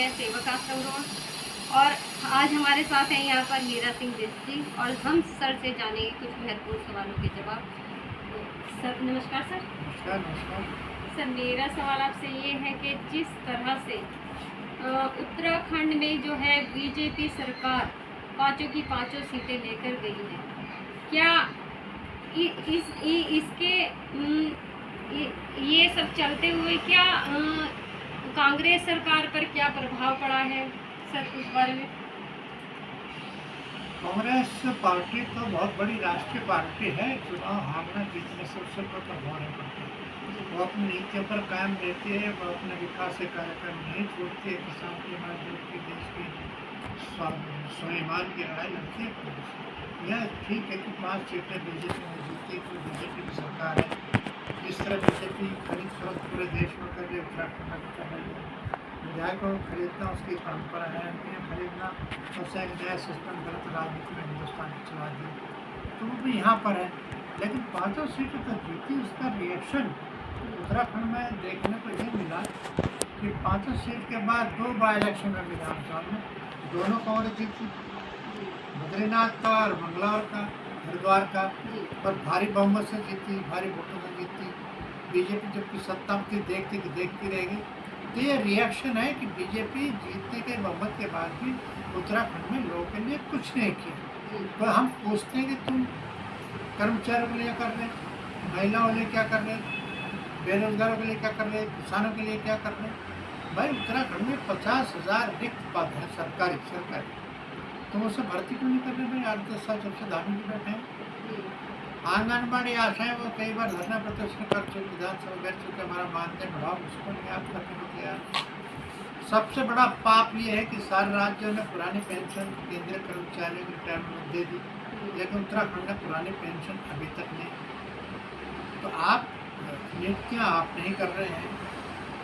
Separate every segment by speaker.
Speaker 1: मैं सेवक आश्रम रोड। और आज हमारे साथ हैं यहाँ पर मीरा सिंह बिष्ट जी, और हम सर से जानेंगे कुछ महत्वपूर्ण सवालों के जवाब। तो सर नमस्कार। सर
Speaker 2: नमस्कार। नमस्कार
Speaker 1: सर, मेरा सवाल आपसे ये है कि जिस तरह से उत्तराखंड में जो है बीजेपी सरकार पाँचों की पाँचों सीटें लेकर गई है, क्या इसके ये सब चलते हुए क्या कांग्रेस सरकार पर क्या प्रभाव पड़ा है सर, उस बारे में?
Speaker 2: कांग्रेस पार्टी तो बहुत बड़ी राष्ट्रीय पार्टी है। चुनाव हारना जीतने से उससे कोई प्रभाव नहीं पड़ता। वो अपनी नीतियों पर कायम रहती है, वो अपने विकास के कार्यक्रम नहीं छोड़ती है। किसान की मजदूर की देश की स्वाभिमान की लड़ाई लड़ती है। यह ठीक है कि 5 सीटें बीजेपी ने जीती, तो बीजेपी की सरकार है। जिस तरह बीजेपी खरीद फरोख्त पूरे देश में कर रही है, उत्तराखंड में कर रही है। विधायकों को खरीदना उसकी परंपरा है, उन्हें खरीदना उससे एक नया सिस्टम गलत राजनीति में हिंदुस्तान ने चला दिया, तो वो भी यहाँ पर है। लेकिन 5 सीटें तो जीती, उसका रिएक्शन उत्तराखंड में देखने को ये मिला कि 5 सीट के बाद 2 बाई इलेक्शन में विधानसभा में दोनों कांग्रेस जीती, बद्रीनाथ का और मंगलौर का, हरिद्वार का, पर भारी बहुमत से जीती, भारी वोटों से जीती। बीजेपी जबकि सत्ता में देखती रहेगी। तो ये रिएक्शन है कि बीजेपी जीतने के बहुमत के बाद भी उत्तराखंड में लोगों के लिए कुछ नहीं किया। तो हम पूछते हैं कि तुम कर्मचारियों के लिए कर रहे, महिलाओं के लिए क्या कर रहे, बेरोजगारों के लिए क्या कर रहे, किसानों के लिए क्या कर रहे? भाई उत्तराखंड में 50,000 रिक्त पद हैं सरकारी, तुम उससे भर्ती क्यों नहीं कर रहे? भाई 8-10 साल सबसे धामी की बैठे हैं। आंगनबाड़ी आशाएं वो कई बार धरना प्रदर्शन कर चुके, विधानसभा बैठ चुके, हमारा मानदेय बढ़ाओ, उसको नहीं आप करने को तैयार। सबसे बड़ा पाप ये है कि सारे राज्यों ने पुरानी पेंशन केंद्रीय कर्मचारियों की रिटायरमेंट दे दी, लेकिन उत्तराखंड ने पुरानी पेंशन अभी तक नहीं। तो आप नियुक्तियाँ आप नहीं कर रहे हैं।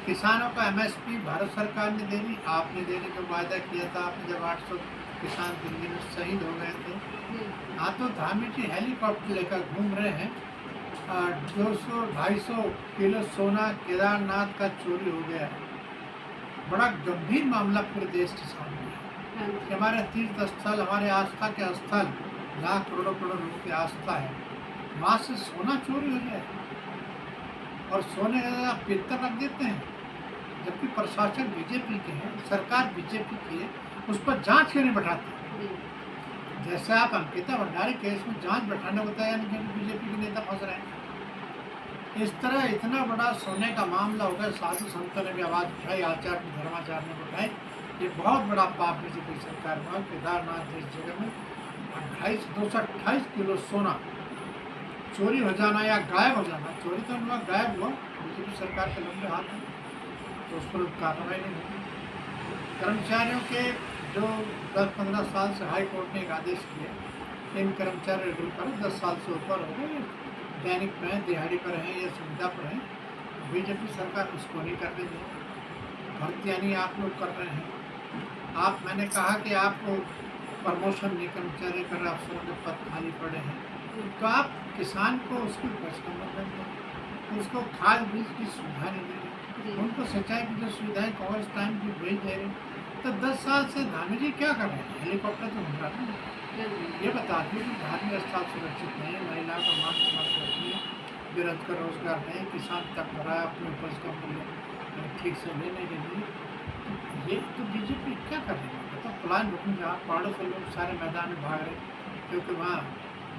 Speaker 2: किसानों का MSP भारत सरकार ने देनी, आपने देने का वायदा किया था। आपने जब 800 किसान दिल्ली में शहीद हो गए थे, हाँ, तो धामी जी हेलीकॉप्टर लेकर घूम रहे हैं। 200-250 किलो सोना केदारनाथ का चोरी हो गया है। बड़ा गंभीर मामला पूरे देश के सामने है कि हमारे तीर्थ स्थल, हमारे आस्था के स्थल, लाख करोड़ों लोगों की आस्था है, वहाँ से सोना चोरी हो गया और सोने का पीतल रख देते हैं। जबकि प्रशासन बीजेपी के हैं, सरकार बीजेपी की है, उस पर जांच क्यों नहीं बैठाते? जैसे आप अंकिता भंडारी केस में जांच बैठाने को तैयार नहीं, बीजेपी के नेता फंस रहे हैं। इस तरह इतना बड़ा सोने का मामला हो गया, साधु संतों ने भी आवाज़ उठाई, आचार्य धर्माचार्य ने उठाई। ये बहुत बड़ा पाप बीजेपी सरकार में। केदारनाथ जिस जगह में 228 किलो सोना चोरी हो जाना या गायब हो जाना, चोरी तो हुआ, गायब हुआ, बीजेपी सरकार के लंबे हाथ हैं, तो उस पर कार्रवाई नहीं होगी। कर्मचारियों के जो 10-15 साल से हाई कोर्ट ने एक आदेश किया, इन कर्मचारी रेगुलर करो, 10 साल से ऊपर हो गए, दैनिक पर हैं, दिहाड़ी पर हैं या सुविधा पर हैं, बीजेपी सरकार उसको नहीं करने देगी। भर्तियाँ नहीं आप लोग कर रहे हैं। मैंने कहा कि आपको प्रमोशन नहीं कर्मचारी कर, अफसरों के पद खाली पड़े हैं, तो आप किसान को उसकी उपज का मतलब दें, उसको खाद बीज की सुविधा नहीं दे रहे, उनको सिंचाई की जो सुविधाएं कांग्रेस टाइम की वही दे रहे। तो 10 साल से धामी जी क्या कर रहे हैं? हेलीकॉप्टर तो मिल रहा है। ये बताते हैं कि धार्मिक स्थल सुरक्षित नहीं है, महिलाओं का मान सम्मान सुरक्षित है, बेरोजगार रोजगार नहीं, किसान तक भरा है अपने उपज का मूल्य ठीक से लेने के लिए। ये तो बीजेपी क्या कर रही है? तो प्लान बुकिंग, जहाँ पहाड़ों से लोग सारे मैदान में भाग रहे, क्योंकि वहाँ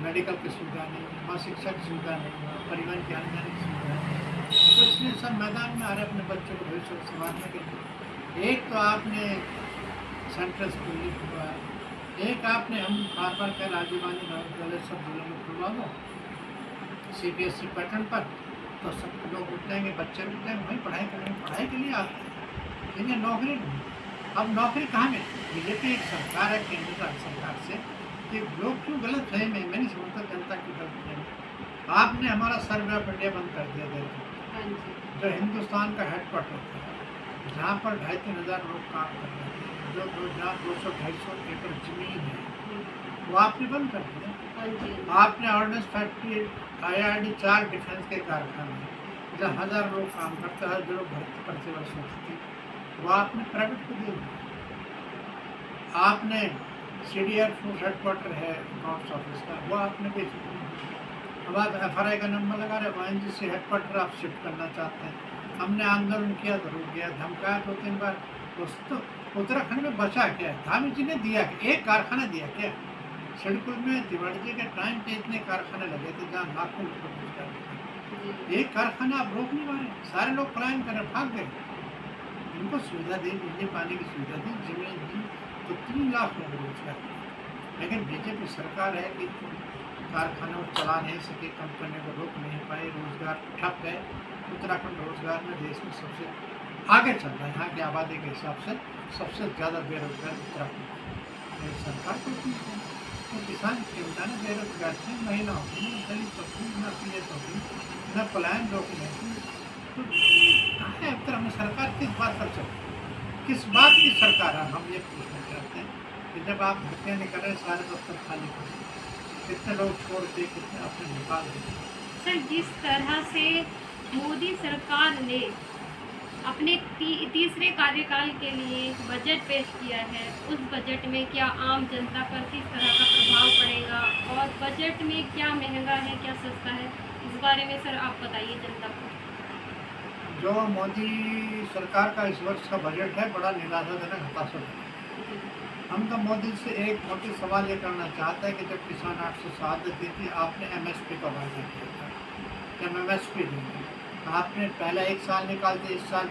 Speaker 2: मेडिकल की सुविधा नहीं है, वहाँ शिक्षा की सुविधा नहीं है, परिवहन की आने जाने की सुविधा नहीं है, तो इसलिए सब मैदान में आ रहे अपने बच्चों को भविष्य को संभालने के लिए। एक तो आपने सेंट्रल स्कूल नहीं खुलवा है, एक आपने हम बार बार कह राजीव गांधी विश्वविद्यालय सब जिलों में खुलवा दो CBSE पैटर्न पर, तो सब लोग उठ जाएंगे, बच्चे उठ जाएंगे, वहीं पढ़ाई करेंगे, पढ़ाई के लिए आते हैं, लेकिन नौकरी नहीं। अब नौकरी कहाँ मिले? बीजेपी एक सरकार है केंद्र सरकार से, कि लोग क्यों गलत है? मैं नहीं समझता जनता की गलत है। आपने हमारा सर्वे ऑफ इंडिया बंद कर दिया था, जो हिंदुस्तान का हेडक्वार्टर था, जहाँ पर 2,500-3 हज़ार लोग काम कर रहे हैं, जो जहाँ 200-250 एकड़ जमीन है, वो आपने बंद कर दिया। आपने ऑर्डिनेंस फैक्ट्री, IRD 4 डिफेंस के कारखाने, जहाँ 1,000 लोग काम करते हैं, जो लोग भर्ती करते वर्ष होती थी, वो आपने प्राइवेट को दे दिया। आपने CDR फोर्स हेडक्वार्टर है अकाउंट्स ऑफिस का, वो आपने बेच दिया। अब आप FRI का नंबर लगा रहे, ONGC हेडक्वार्टर आप शिफ्ट करना चाहते हैं। हमने आंदोलन किया तो रुक गया, धमकाया 2-3 बार। तो उत्तराखंड में बचा क्या? धामी जी ने दिया, एक कारखाना दिया क्या? सिडकुल में तिवारी जी के टाइम पे इतने कारखाने लगे थे जहाँ लाखों लोग रोजगार थे। एक कारखाना आप रोक नहीं पा रहे, सारे लोग पलायन कर भाग गए। इनको सुविधा दी, बिजली पानी की सुविधा दी, जमीन दी, तो 3 लाख लोग रोजगार दिए। लेकिन बीजेपी सरकार है कि कारखानों को चला नहीं सके, कंपनियों को रोक नहीं पाए, रोजगार ठप गए। उत्तराखंड रोजगार में देश में सबसे आगे चल रहा है। यहाँ की आबादी के हिसाब से सबसे ज़्यादा बेरोजगार उत्तराखंड सरकार को तो किसान चिंता न बेरोजगार थे, महिला होती, न दलित होती, न पीड़ित होती, न पलायन रोकने की। तो कहाँ है उत्तर में सरकार किस बात पर चल, किस बात की सरकार है? हम ये पूछना चाहते हैं कि जब आप हत्या नहीं कर रहे, सारे दफ्तर खाली कर, कितने लोग छोड़ दे, कितने अपने निकाल दे।
Speaker 1: सर, जिस तरह से मोदी सरकार ने अपने तीसरे कार्यकाल के लिए बजट पेश किया है, उस बजट में क्या आम जनता पर किस तरह का प्रभाव पड़ेगा और बजट में क्या महंगा है, क्या सस्ता है, इस बारे में सर आप बताइए जनता को।
Speaker 2: जो मोदी सरकार का इस वर्ष का बजट है, बड़ा निराशाजनक, हताशाजनक। हम तो मोदी से एक मोटी सवाल ये करना चाहते हैं कि जब किसान 800 शहादत दी थी, आपने MSP का वादा किया था कि हम MSP देंगे। आपने पहला 1 साल निकालते, इस साल